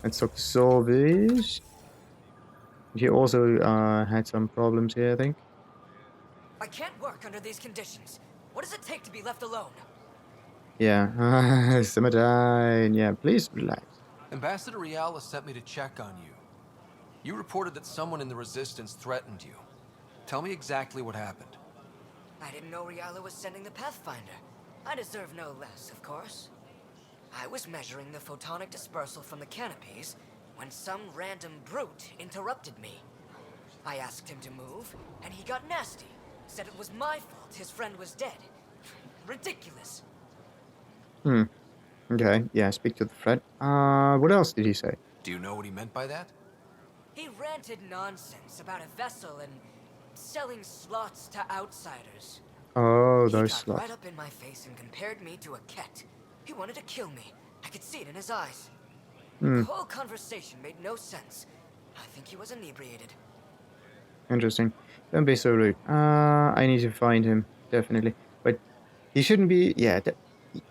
Let's talk to Solvis. He also had some problems here, I think. I can't work under these conditions. What does it take to be left alone? Yeah, Summertime. Yeah, please relax. Ambassador Riala sent me to check on you. You reported that someone in the Resistance threatened you. Tell me exactly what happened. I didn't know Riala was sending the Pathfinder. I deserve no less, of course. I was measuring the photonic dispersal from the canopies when some random brute interrupted me. I asked him to move, and he got nasty. Said it was my fault his friend was dead. Ridiculous. Hmm. Okay. Yeah, speak to the threat. What else did he say? Do you know what he meant by that? He ranted nonsense about a vessel and selling slots to outsiders. Oh, He those got slots. right up in my face and compared me to a cat. He wanted to kill me. I could see it in his eyes. Hmm. The whole conversation made no sense. I think he was inebriated. Interesting. Don't be so rude. I need to find him, definitely. But he shouldn't be. Yeah,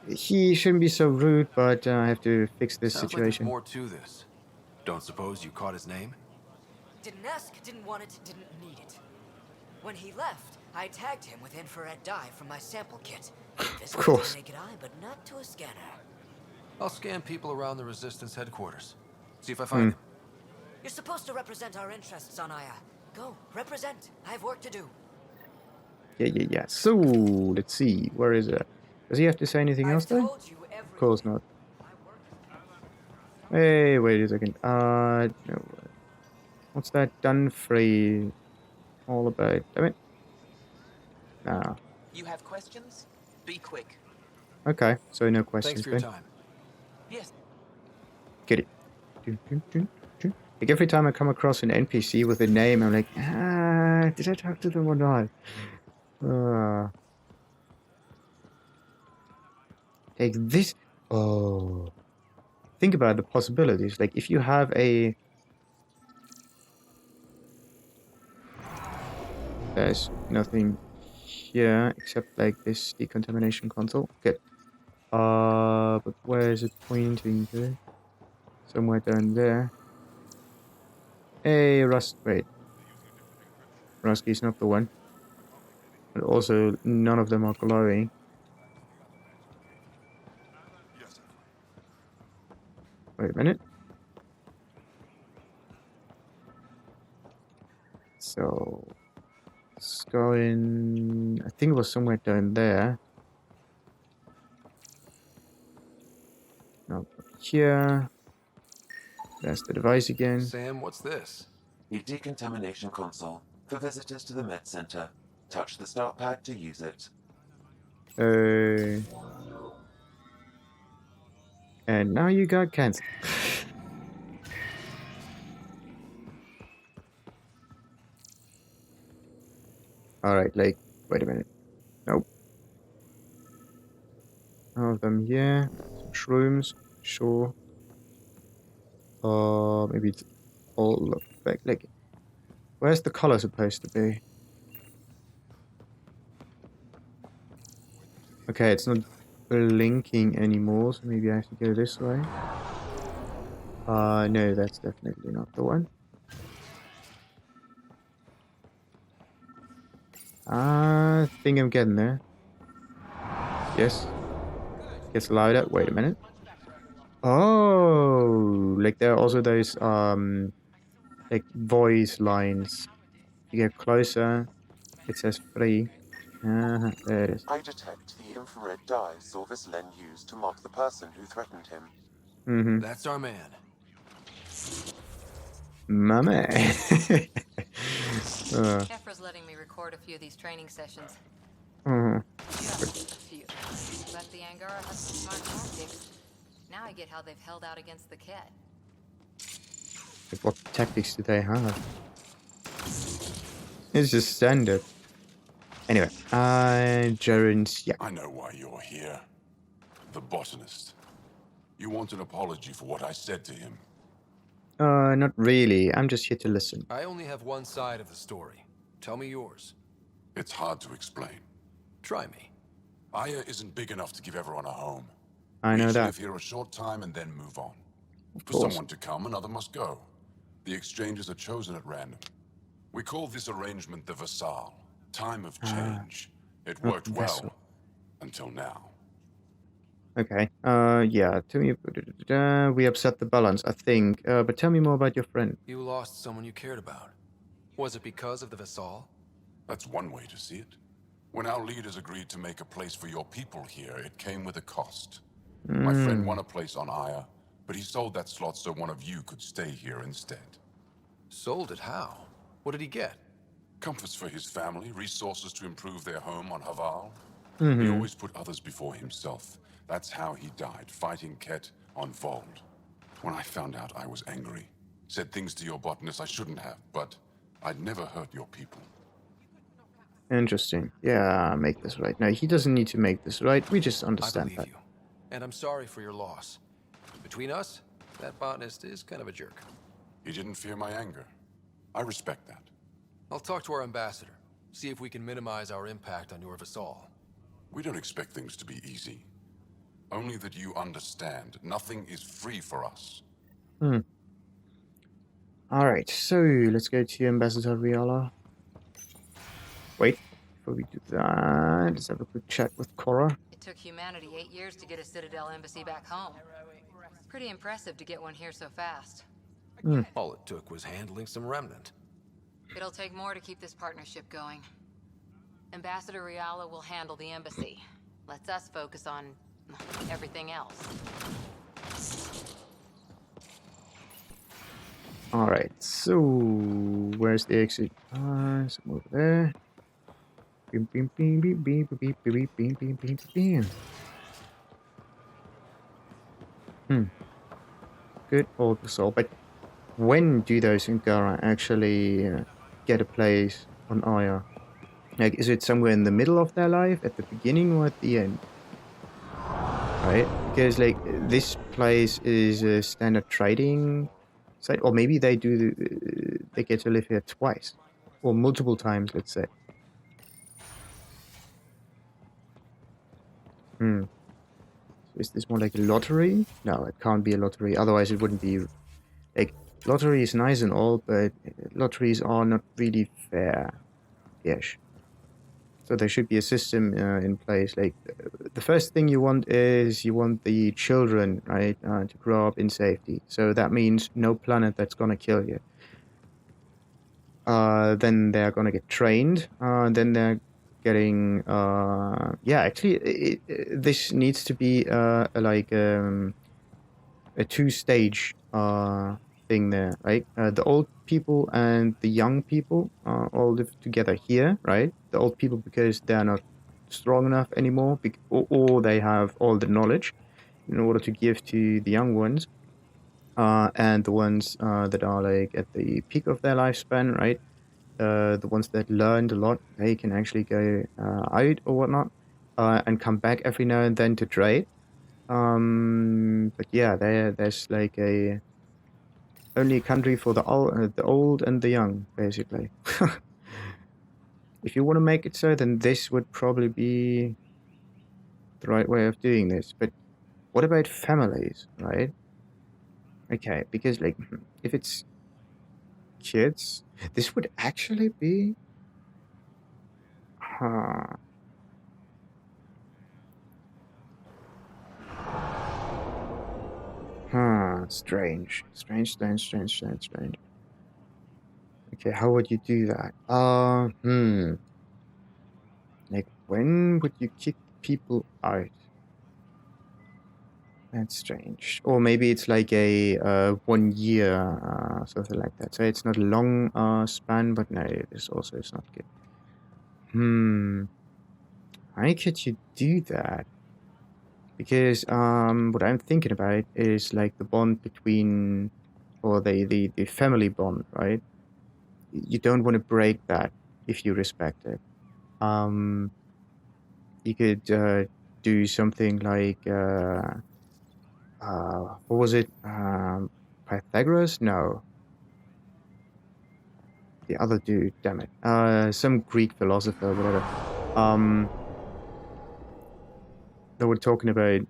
he shouldn't be so rude. But I have to fix this Sounds like there's situation. more to this. Don't suppose you caught his name? Didn't ask, didn't want it, didn't need it. When he left, I tagged him with infrared dye from my sample kit. Of Visible to course. the naked eye, but not to a scanner. I'll scan people around the Resistance headquarters. See if I Hmm. find him. You're supposed to represent our interests on Aya. Go, represent. I have work to do. Yeah. So let's see. Where is it? Does he have to say anything else I've there? told you Of course everything. not. Hey, wait a second. No. What's that Dunfrey all about? Damn it. Ah. You have questions? Be quick. Okay. So no Thanks questions for your then. time. Yes. Get it. Like every time I come across an NPC with a name, I'm like, did I talk to them or not? Like this. Oh, think about the possibilities. Like if you have a, there's nothing here except like this decontamination console. Good. But where is it pointing to? Somewhere down there. Hey, Rust. Wait, Rusky's not the one. But also, none of them are glowing. Wait a minute. So, let's go in. I think it was somewhere down there. No, here. There's the device again. Sam, what's this? The decontamination console for visitors to the Med Center. Touch the start pad to use it. And now you got cancer. Alright, like, wait a minute. Nope. None of them here. Some shrooms, sure. Maybe it's all back. Like, where's the color supposed to be? Okay, it's not blinking anymore, so maybe I have to go this way. No, that's definitely not the one. I think I'm getting there. Yes. Gets louder. Wait a minute. Oh, like there are also those like voice lines. If you get closer, it says free. There it is. I detect the infrared dye Sorvis Len used to mark the person who threatened him. Mm-hmm. That's our man. My man. Kefra's letting me record a few of these training sessions. Uh-huh. Yeah, a few. But the Angara has some smart tactics. Now I get how they've held out against the cat. Like what tactics do they have? It's just standard. Anyway, Jaren's, yeah. I know why you're here. The botanist. You want an apology for what I said to him. Not really. I'm just here to listen. I only have one side of the story. Tell me yours. It's hard to explain. Try me. Aya isn't big enough to give everyone a home. I know We that. live here a short time and then move on. Of For course. someone to come, another must go. The exchanges are chosen at random. We call this arrangement the Vassal. Time of change. It Oh, worked vessel. well. Until now. Okay. Yeah. Tell me. We upset the balance, I think. But tell me more about your friend. You lost someone you cared about. Was it because of the Vassal? That's one way to see it. When our leaders agreed to make a place for your people here, it came with a cost. My friend won a place on Aya, but he sold that slot so one of you could stay here instead. Sold it how? What did he get? Comforts for his family, resources to improve their home on Haval. He Mm-hmm. always put others before himself. That's how he died, fighting Ket on Vold. When I found out, I was angry. Said things to your botanist I shouldn't have, but I'd never hurt your people. Interesting. Yeah, make this right. No, he doesn't need to make this right. We just I understand believe that. you. And I'm sorry for your loss. Between us, that botanist is kind of a jerk. He didn't fear my anger. I respect that. I'll talk to our ambassador. See if we can minimize our impact on your Vassal. We don't expect things to be easy. Only that you understand, nothing is free for us. Alright, so let's go to Ambassador Riala. Wait, before we do that, let's have a quick chat with Cora. It took humanity 8 years to get a Citadel embassy back home. Pretty impressive to get one here so fast. All it took was handling some remnant. It'll take more to keep this partnership going. Ambassador Riala will handle the embassy. Lets us focus on everything else. Alright, so where's the exit? Somewhere over there. Beam, beam, beam, beam, beam, beam, beam, beam, beam, beam, beam. Good old soul. But when do those Angara actually get a place on Aya? Like, is it somewhere in the middle of their life, at the beginning, or at the end? Right? Because, like, this place is a standard trading site, or maybe they do, they get to live here twice, or multiple times, let's say. Is this more like a lottery? No, it can't be a lottery. Otherwise, it wouldn't be. Like, lottery is nice and all, but lotteries are not really fair-ish. So there should be a system in place. Like, the first thing you want is you want the children, right, to grow up in safety. So that means no planet that's gonna kill you. Then they're gonna get trained. Then they're getting. Yeah, actually, this needs to be like a two-stage thing there, right? The old people and the young people all live together here, right? The old people because they're not strong enough anymore, or they have all the knowledge in order to give to the young ones. And the ones that are like at the peak of their lifespan, right? The ones that learned a lot, they can actually go out or whatnot and come back every now and then to trade. But yeah, there's like only a country for the old and the young, basically. If you want to make it so, then this would probably be the right way of doing this. But what about families, right? Okay, because like if it's kids, this would actually be, huh? Strange. Okay, how would you do that? Like, when would you kick people out? That's strange. Or maybe it's like a 1 year, something like that. So it's not a long span, but no, this also is not good. How could you do that? Because what I'm thinking about is like the bond between, or the family bond, right? You don't want to break that if you respect it. You could do something like what was it? Pythagoras? No, the other dude. Damn it. Some Greek philosopher, whatever. They were talking about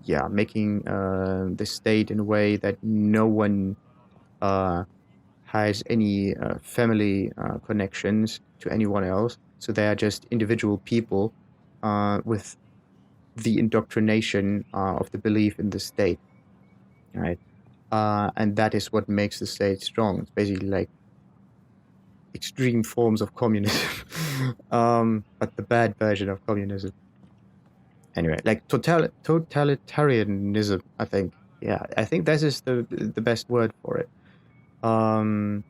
yeah, making the state in a way that no one has any family connections to anyone else. So they are just individual people with the indoctrination of the belief in the state, right? And that is what makes the state strong. It's basically like extreme forms of communism, but the bad version of communism. Anyway, like totalitarianism, I think. Yeah, I think that is the best word for it. Um,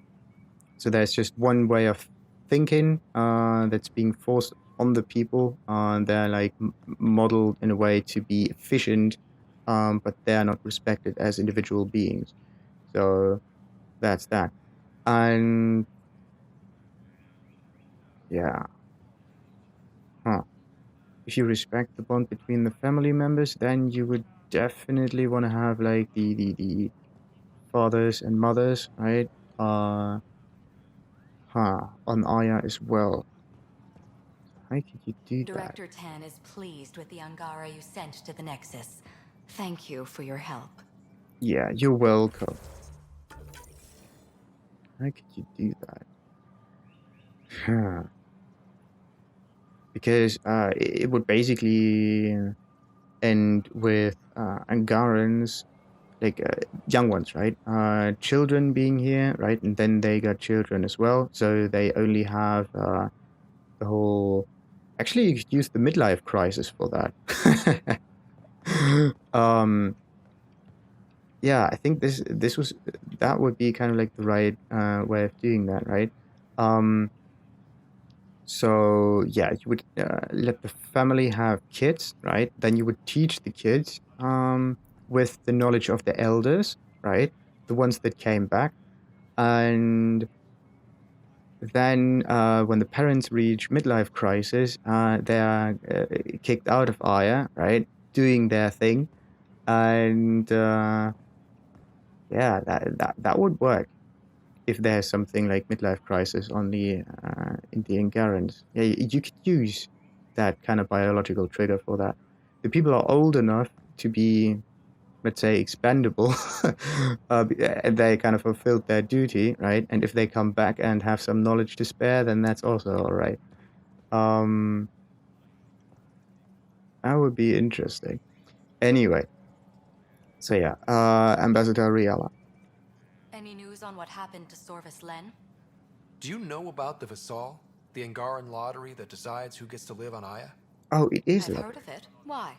so there's just one way of thinking that's being forced on the people. They're like modeled in a way to be efficient, but they're not respected as individual beings. So that's that. And yeah, huh. If you respect the bond between the family members, then you would definitely want to have like the fathers and mothers, right? On Aya as well. How could you do that? Director Tan is pleased with the Angara you sent to the Nexus. Thank you for your help. Yeah, you're welcome. How could you do that? Huh. Because it would basically end with Angarans, like young ones, right? Children being here, right? And then they got children as well. So they only have the whole. Actually, you could use the midlife crisis for that. Yeah, I think that would be kind of like the right way of doing that, right? So yeah, you would let the family have kids, right? Then you would teach the kids with the knowledge of the elders, right? The ones that came back, and then when the parents reach midlife crisis, they are kicked out of Aya, right? Doing their thing, and yeah, that would work if there's something like midlife crisis on the in the Ingarans. Yeah, you could use that kind of biological trigger for that. The people are old enough to be, let's say, expendable, and they kind of fulfilled their duty, right? And if they come back and have some knowledge to spare, then that's also all right. Um, that would be interesting. Anyway, so yeah, Ambassador Riala. Any news on what happened to Sorvis Len? Do you know about the Vassal, the Angaran lottery that decides who gets to live on Aya? Oh, it is I've that. heard of it. Why?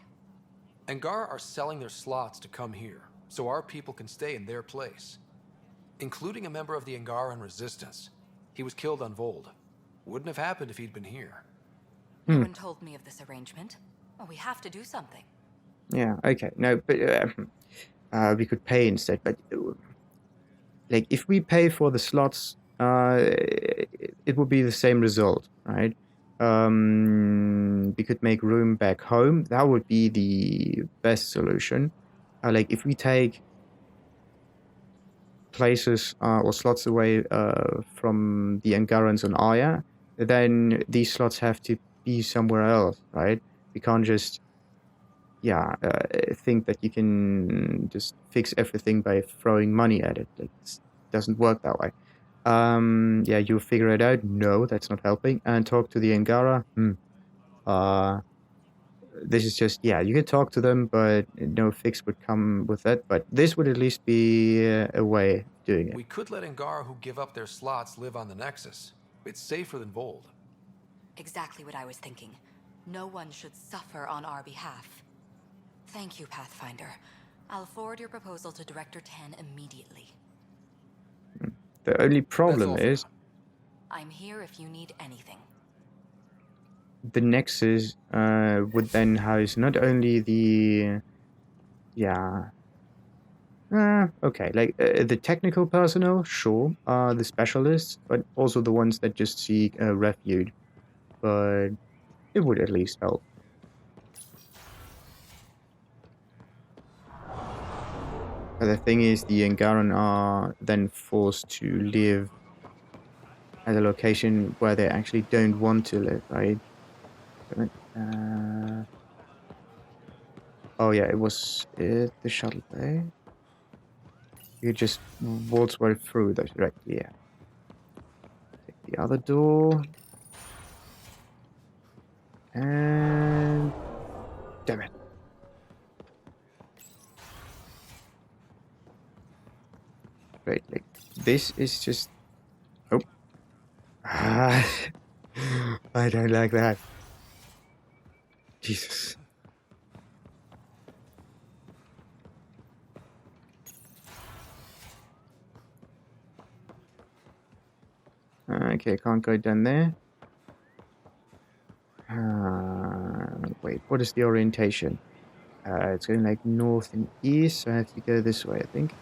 Angara are selling their slots to come here, so our people can stay in their place. Including a member of the Angaran resistance. He was killed on Vold. Wouldn't have happened if he'd been here. No one told me of this arrangement. Well, we have to do something. Yeah. Okay. No, but we could pay instead. But like if we pay for the slots, it would be the same result, right? We could make room back home. That would be the best solution. Like if we take places or slots away from the Angarans on Aya, then these slots have to be somewhere else, right? We can't just think that you can just fix everything by throwing money at it. Like, it doesn't work that way. Yeah, you figure it out. No, that's not helping. And talk to the Angara. This is just, yeah, you can talk to them, but no fix would come with that. But this would at least be a way of doing it. We could let Angara who give up their slots live on the Nexus. It's safer than Vold. Exactly what I was thinking. No one should suffer on our behalf. Thank you, Pathfinder. I'll forward your proposal to Director Tan immediately. The only problem is I'm here if you need anything. the Nexus would then house not only the okay, like the technical personnel, sure, the specialists, but also the ones that just seek refuge. But it would at least help. But the thing is, the Angaran are then forced to live at a location where they actually don't want to live, right? Oh yeah, it was it the shuttle bay. You just waltz right through those, right? Yeah. Take the other door. And damn it. Right, like this is just oh. I don't like that. Jesus. Okay, can't go down there. Wait, what is the orientation? It's going like north and east, so I have to go this way, I think.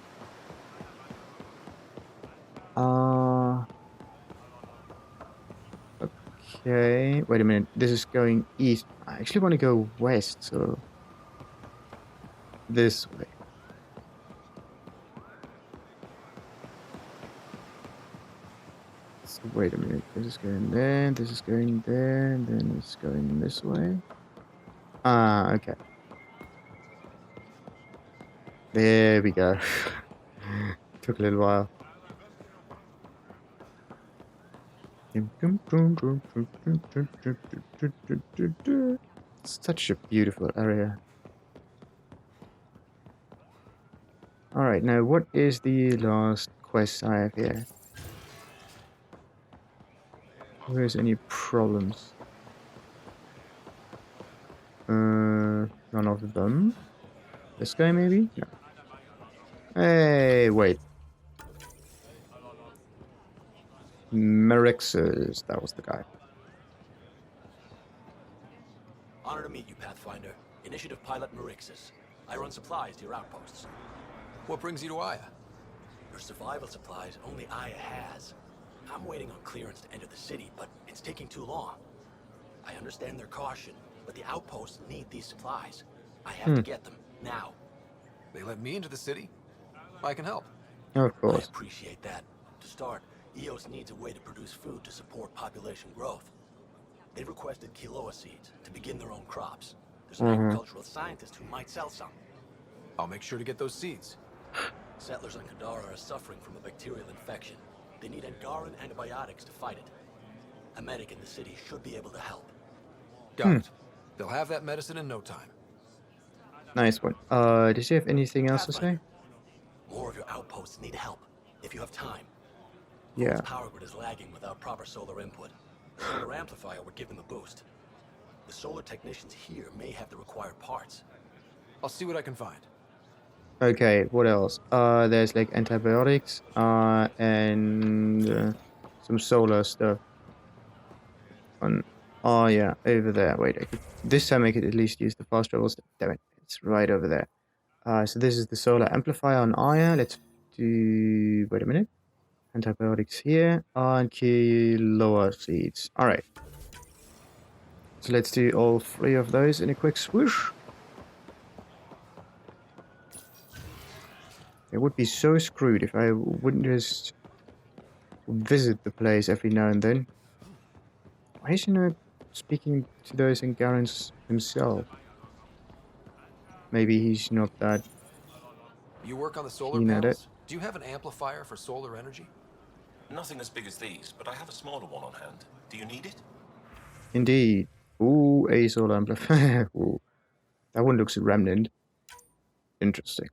Okay, wait a minute. This is going east. I actually want to go west, so this way. So wait a minute. This is going there, this is going there, and then it's going this way. Okay. There we go. Took a little while. Such a beautiful area. Alright, now what is the last quest I have here? Where's any problems? None of them. This guy maybe? No. Hey, wait. Merixes, that was the guy. Honor to meet you, Pathfinder. Initiative Pilot Marixus. I run supplies to your outposts. What brings you to Aya? Your survival supplies only Aya has. I'm waiting on clearance to enter the city, but it's taking too long. I understand their caution, but the outposts need these supplies. I have to get them, now. They let me into the city? I can help. Of I course. appreciate that. To start, EOS needs a way to produce food to support population growth. They've requested Kiloa seeds to begin their own crops. There's an agricultural scientist who might sell some. I'll make sure to get those seeds. Settlers on Kadara are suffering from a bacterial infection. They need Angaran antibiotics to fight it. A medic in the city should be able to help. Got it. They'll have that medicine in no time. Nice one. Does he have anything else to say? More of your outposts need help, if you have time. Yeah. Vol's power grid is lagging without proper solar input. The solar amplifier would give them a boost. The solar technicians here may have the required parts. I'll see what I can find. Okay, what else? There's like antibiotics, and some solar stuff. Oh yeah, over there. Wait, this time I could at least use the fast travel stuff. Damn it, it's right over there. So this is the solar amplifier on Aya. Let's do. Wait a minute. Antibiotics here and Kiloa seeds. All right. So let's do all three of those in a quick swoosh. It would be so screwed if I wouldn't just visit the place every now and then. Why is he not speaking to those Angarans himself? Maybe he's not that You work on the solar keen at it. panels? Do you have an amplifier for solar energy? Nothing as big as these, but I have a smaller one on hand. Do you need it? Indeed. Ooh, a solar amplifier. Ooh. That one looks remnant. Interesting.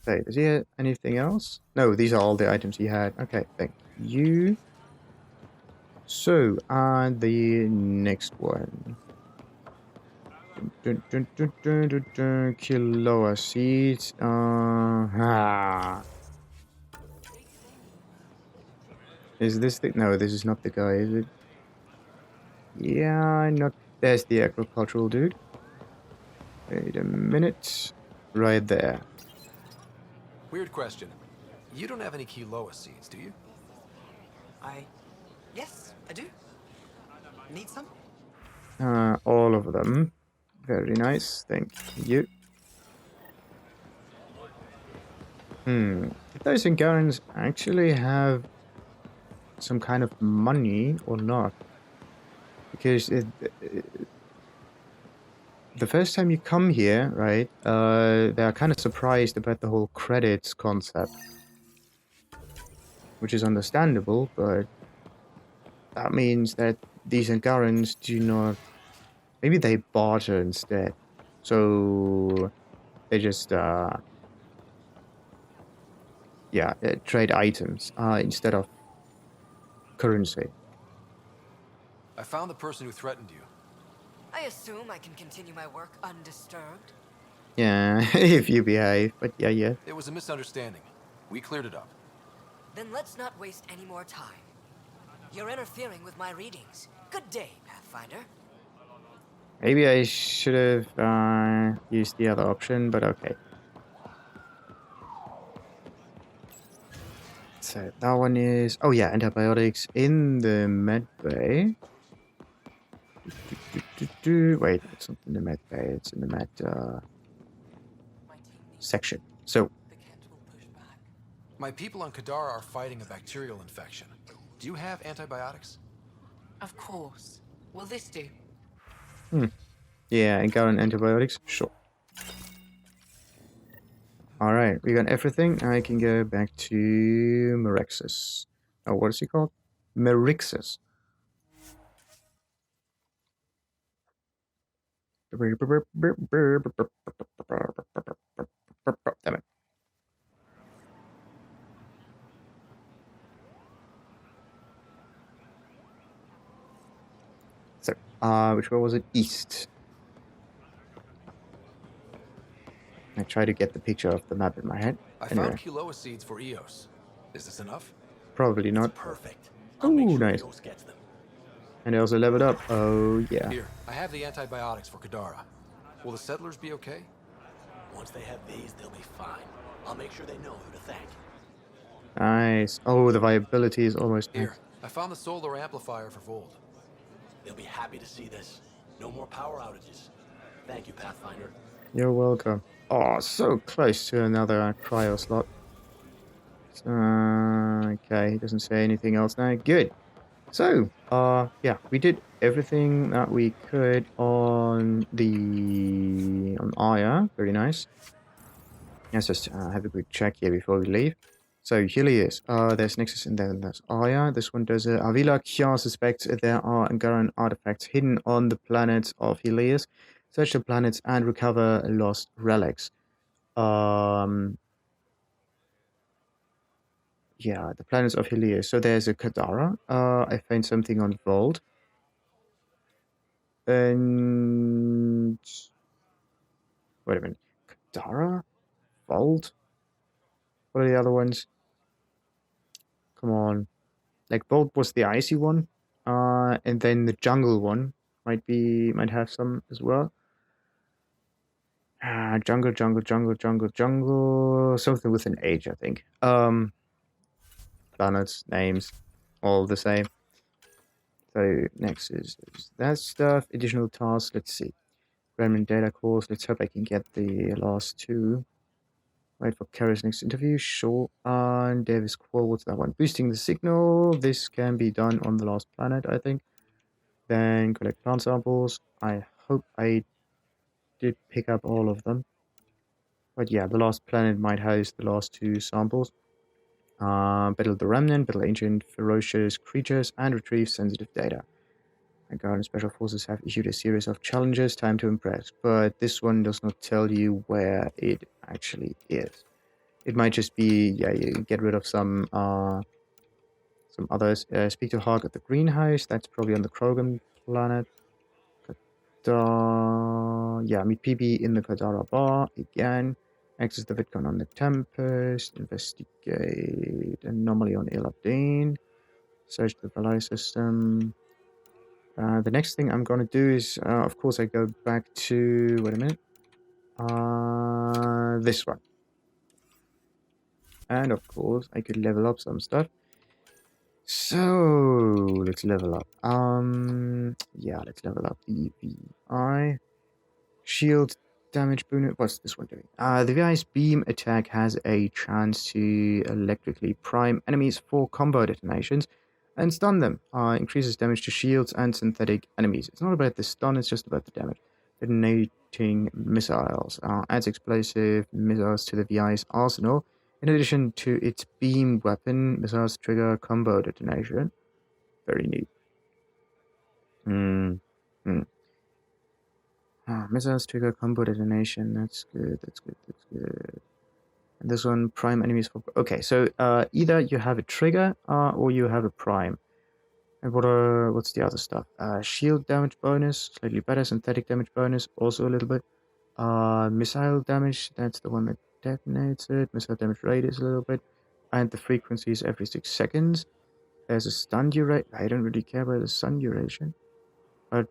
Okay, does he have anything else? No, these are all the items he had. Okay, thank you. So, the next one. Kiloa seeds. Is this the... No, this is not the guy, is it? Yeah, not... There's the agricultural dude. Wait a minute. Right there. Weird question. You don't have any Kiloa seeds, do you? Yes, I do. Need some? All of them. Very nice, thank you. Did those Angarans actually have some kind of money or not? Because the first time you come here, right, they're kind of surprised about the whole credits concept, which is understandable, but that means that these Angarans do not. Maybe they barter instead, so they just trade items instead of currency. I found the person who threatened you. I assume I can continue my work undisturbed? Yeah, if you behave, but yeah. It was a misunderstanding. We cleared it up. Then let's not waste any more time. You're interfering with my readings. Good day, Pathfinder. Maybe I should have used the other option, but okay. So that one is... Oh yeah, antibiotics in the med bay. Wait, it's not in the med bay, it's in the med section. So... My people on Kadara are fighting a bacterial infection. Do you have antibiotics? Of course. Will this do? Yeah, and got an antibiotics? Sure. Alright, we got everything. I can go back to Merixus. Oh, what is he called? Merixus. Damn it. So, which one was it? East. I try to get the picture of the map in my head. I Anyway, found Kiloa seeds for Eos. Is this enough? probably not. Perfect. Oh, I'll make sure nice. Eos gets them. And I also leveled up. Oh, yeah. Here, I have the antibiotics for Kadara. Will the settlers be okay? Once they have these, they'll be fine. I'll make sure they know who to thank. Nice. Oh, the viability is almost Here, max. I found the solar amplifier for Vold. They'll be happy to see this. No more power outages. Thank you, Pathfinder. You're welcome. Oh, so close to another cryo slot. Okay, he doesn't say anything else now. Good. So, yeah, we did everything that we could on Aya. Very nice. Let's just have a quick check here before we leave. So here he is. There's Nexus and then there's Aya. This one does it. Avila Kya suspects there are Angaran artifacts hidden on the planet of Helios. Search the planets and recover lost relics. Yeah, the planets of Helios. So there's a Kadara. I found something on Vold. And wait a minute. Kadara? Vold? What are the other ones? Come on. Like Vold was the icy one. And then the jungle one might have some as well. Jungle. Something with an H, I think. Planets, names, all the same. So next is that stuff. Additional tasks. Let's see. Remnant data course. Let's hope I can get the last two. Wait for Kara's next interview. Sure. And Davis Qual. What's that one? Boosting the signal. This can be done on the last planet, I think. Then collect plant samples. I hope I did pick up all of them. But yeah, the last planet might host the last two samples. Battle the Remnant, battle ancient ferocious creatures, and retrieve sensitive data. And Guard and Special Forces have issued a series of challenges, time to impress, but this one does not tell you where it actually is. It might just be, yeah, you get rid of some others. Speak to Hawk at the greenhouse, that's probably on the Krogan planet. Yeah, meet PB in the Kadara bar again. Access the Vidcon on the Tempest. Investigate anomaly on Eladine. Search the Valai system. The next thing I'm going to do is, of course, I go back to... Wait a minute. This one. And, of course, I could level up some stuff. So, let's level up. Yeah, let's level up the VI. Shield damage bonus. What's this one doing? The VI's beam attack has a chance to electrically prime enemies for combo detonations and stun them. Increases damage to shields and synthetic enemies. It's not about the stun, it's just about the damage. Detonating shooting missiles. Adds explosive missiles to the VI's arsenal. In addition to its beam weapon, missiles trigger combo detonation. Very neat. Missiles trigger combo detonation. That's good. That's good. That's good. And this one, prime enemies for... Okay, so either you have a trigger or you have a prime. And what's the other stuff? Shield damage bonus, slightly better. Synthetic damage bonus, also a little bit. Missile damage, that's the one that detonates it. Missile damage radius a little bit. And the frequency is every 6 seconds. There's a stun duration. I don't really care about the stun duration. But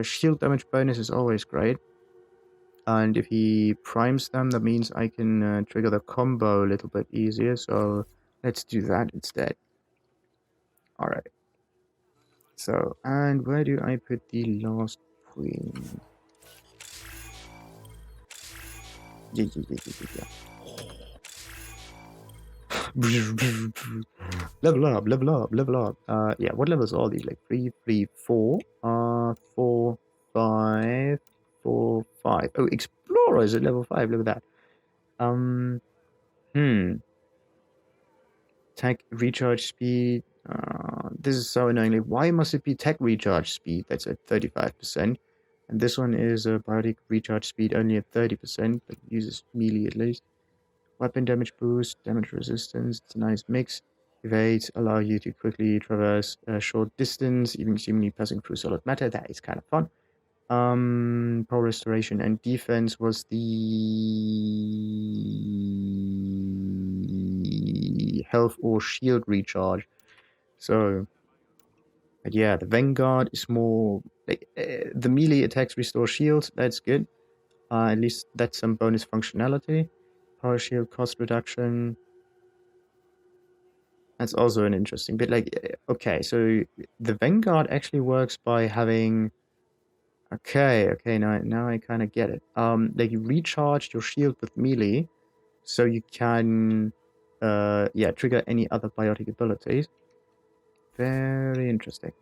shield damage bonus is always great. And if he primes them, that means I can trigger the combo a little bit easier. So let's do that instead. Alright. So, and where do I put the last queen? Yeah. Level up. Yeah, what levels are all these? Like 3, 3, 4, 4, 5, 4, 5. Oh, Explorer is at level 5. Look at that. Tech recharge speed. This is so annoying. Like, why must it be tech recharge speed? That's at 35%. And this one is a biotic recharge speed only at 30%, but uses melee at least. Weapon damage boost, damage resistance. It's a nice mix. Evades allow you to quickly traverse a short distance, even seemingly passing through solid matter. That is kind of fun. Power restoration and defense was the health or shield recharge. So, but yeah, the Vanguard is more like the melee attacks restore shields. That's good. At least that's some bonus functionality. Power shield cost reduction. That's also an interesting bit. Like, okay, so the Vanguard actually works by having. Okay, now I kind of get it. Like you recharge your shield with melee, so you can, trigger any other biotic abilities. Very interesting.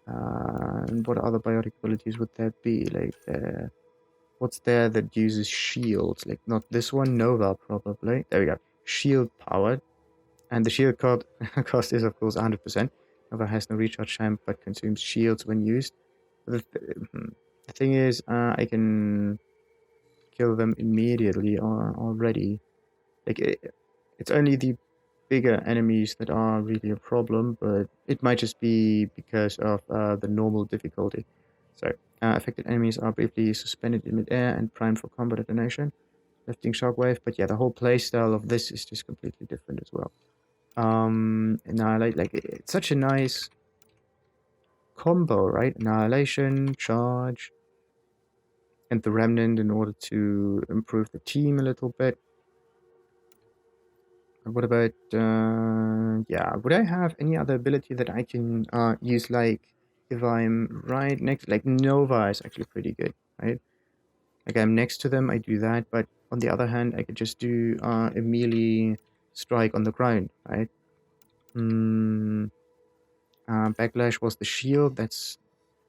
And what other biotic abilities would there be? Like, what's there that uses shields? Like, not this one, Nova probably. There we go. Shield powered. And the shield cost is, of course, 100%. Nova has no recharge time, but consumes shields when used. The thing is, I can kill them immediately already. Like, it's only the bigger enemies that are really a problem, but it might just be because of the normal difficulty. So, affected enemies are briefly suspended in midair and primed for combo detonation, lifting shockwave. But yeah, the whole playstyle of this is just completely different as well. Annihilate, like, it's such a nice combo, right? Annihilation, charge, and the Remnant in order to improve the team a little bit. What about, would I have any other ability that I can use, like, if I'm right next, like, Nova is actually pretty good, right? Like, I'm next to them, I do that, but on the other hand, I could just do a melee strike on the ground, right? Backlash was the shield, that's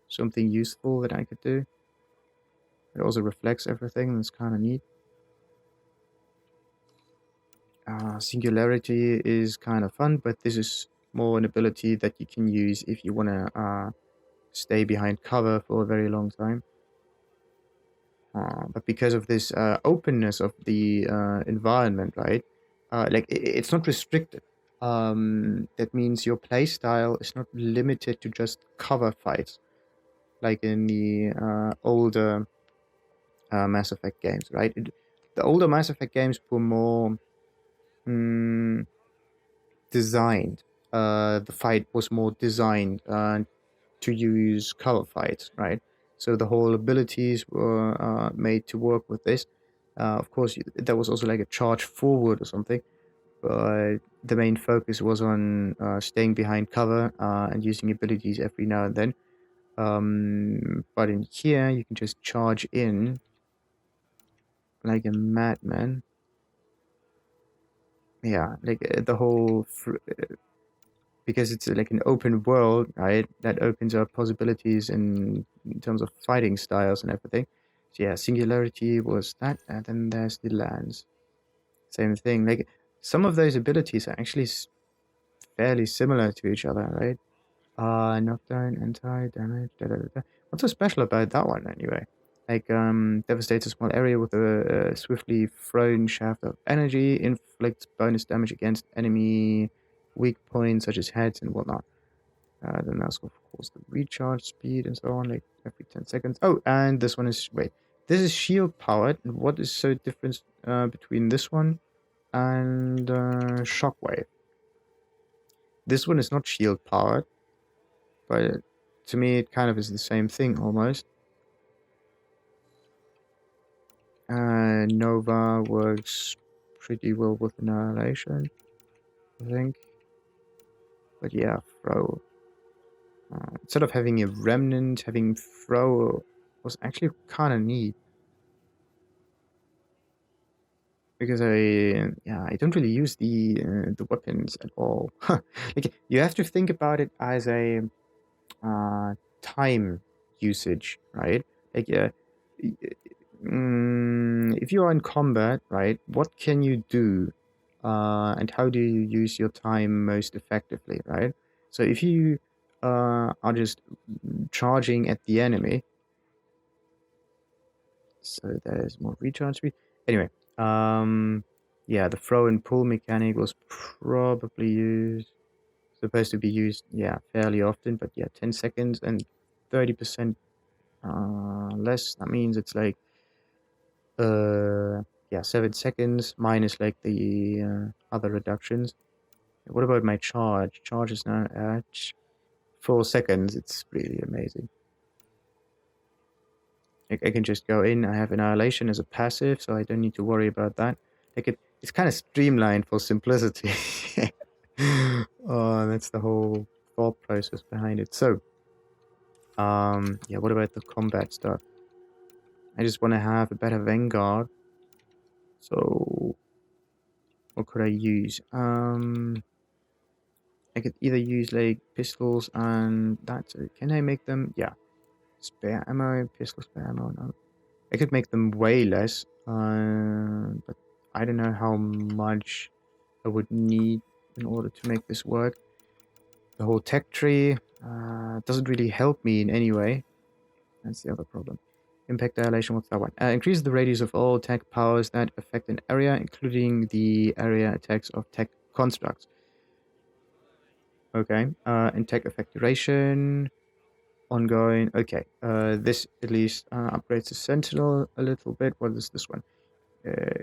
something useful that I could do. It also reflects everything, that's kind of neat. Singularity is kind of fun, but this is more an ability that you can use if you want to stay behind cover for a very long time. But because of this openness of the environment, right? Like, it's not restricted. That means your playstyle is not limited to just cover fights, like in the older Mass Effect games, right? The older Mass Effect games were more designed. The fight was more designed to use cover fights, right? So the whole abilities were made to work with this. Of course, there was also like a charge forward or something, but the main focus was on staying behind cover and using abilities every now and then. But in here, you can just charge in like a madman. Yeah, like the whole... because it's like an open world, right? That opens up possibilities in terms of fighting styles and everything. So yeah, Singularity was that, and then there's the Lance. Same thing. Like, some of those abilities are actually fairly similar to each other, right? Knockdown, anti-damage, da da da da. What's so special about that one, anyway? Like, devastates a small area with a swiftly thrown shaft of energy, inflicts bonus damage against enemy weak points such as heads and whatnot. Then that's of course the recharge speed and so on, like every 10 seconds. Oh, and this one is, wait, this is shield powered. And what is so different between this one and Shockwave? This one is not shield powered, but to me it kind of is the same thing almost. Nova works pretty well with Annihilation, I think. But yeah, Throw. Instead of having a Remnant, having Throw was actually kind of neat. Because I don't really use the weapons at all. Like, you have to think about it as a time usage, right? Like, if you are in combat, right, what can you do, and how do you use your time most effectively, right? So if you are just charging at the enemy, so there's more recharge speed. Anyway, yeah, the throw and pull mechanic was probably supposed to be used, yeah, fairly often, but yeah, 10 seconds and 30% less. That means it's like, yeah, 7 seconds minus like the other reductions. What about my charge? Charge is now at 4 seconds. It's really amazing. Like, I can just go in. I have Annihilation as a passive, so I don't need to worry about that. Like, it's kind of streamlined for simplicity. Oh, that's the whole thought process behind it. So, yeah, what about the combat stuff? I just want to have a better Vanguard. So, what could I use? I could either use like pistols and that. So can I make them? Yeah, spare ammo, pistol spare ammo. No, I could make them way less. But I don't know how much I would need in order to make this work. The whole tech tree doesn't really help me in any way. That's the other problem. Impact dilation, what's that one? Increase the radius of all tech powers that affect an area, including the area attacks of tech constructs. Okay. And tech effect duration. Ongoing. Okay. This at least upgrades the Sentinel a little bit. What is this one?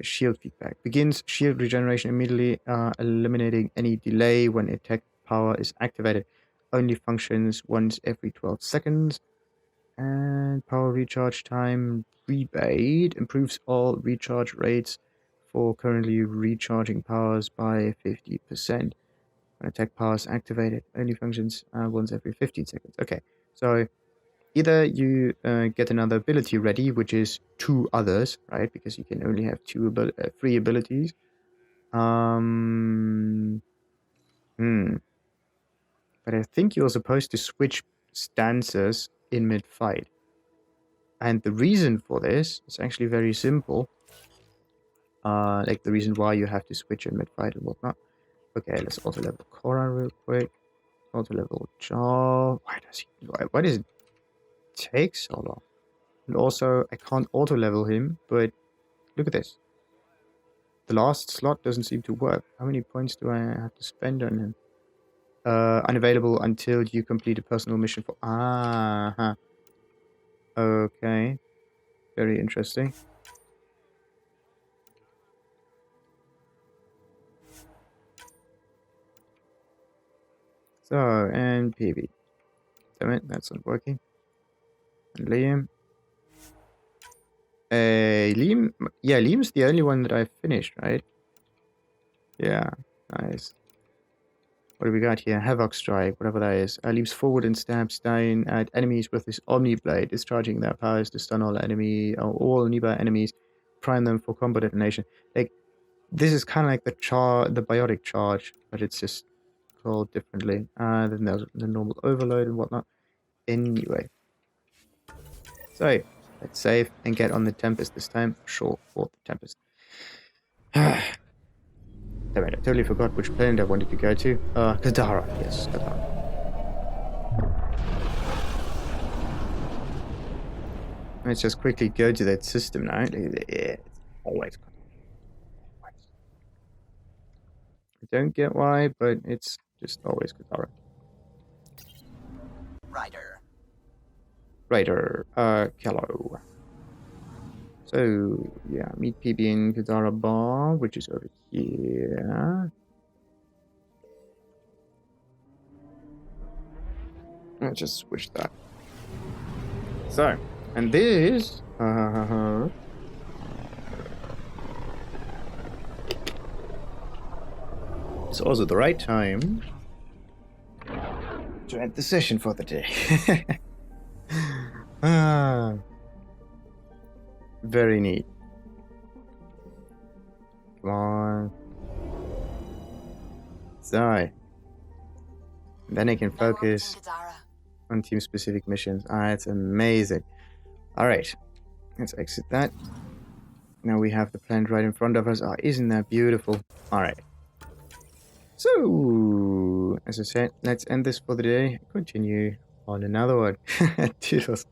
Shield feedback. Begins shield regeneration immediately, eliminating any delay when attack power is activated. Only functions once every 12 seconds. And power recharge time rebate improves all recharge rates for currently recharging powers by 50%. When attack power is activated, only functions once every 15 seconds. Okay, so either you get another ability ready, which is 2 others, right? Because you can only have 3 abilities. But I think you're supposed to switch stances in mid-fight. And the reason for this is actually very simple. Like the reason why you have to switch in mid-fight and whatnot. Okay, let's auto-level Korra real quick. Auto-level Jaw. Why does it take so long? And also, I can't auto-level him, but look at this. The last slot doesn't seem to work. How many points do I have to spend on him? Unavailable until you complete a personal mission for... Ah, okay. Very interesting. So, and PB. Damn it, that's not working. And Liam. Liam... Yeah, Liam's the only one that I've finished, right? Yeah, nice. What do we got here? Havoc Strike, whatever that is. Leaps forward and stabs down at enemies with his Omni Blade, discharging their powers to stun all nearby enemies, prime them for combat detonation. Like, this is kind of like the Biotic Charge, but it's just called differently. Then there's the normal Overload and whatnot. Anyway. So, Let's save and get on the Tempest this time. Sure, for the Tempest. Damn it, I totally forgot which planet I wanted to go to. Kadara. Yes, Kadara. Let's just quickly go to that system now. It's always good. I don't get why, but it's just always Kadara. Rider, Kello. So, yeah, meet PB in Kadara Bar, which is over here. I'll just switch that. So, and this... it's also the right time to end the session for the day. Very neat. Come on. So. Then I can focus on team-specific missions. It's amazing. Alright. Let's exit that. Now we have the planet right in front of us. Isn't that beautiful? Alright. So, as I said, let's end this for the day. Continue on another one. Toodles.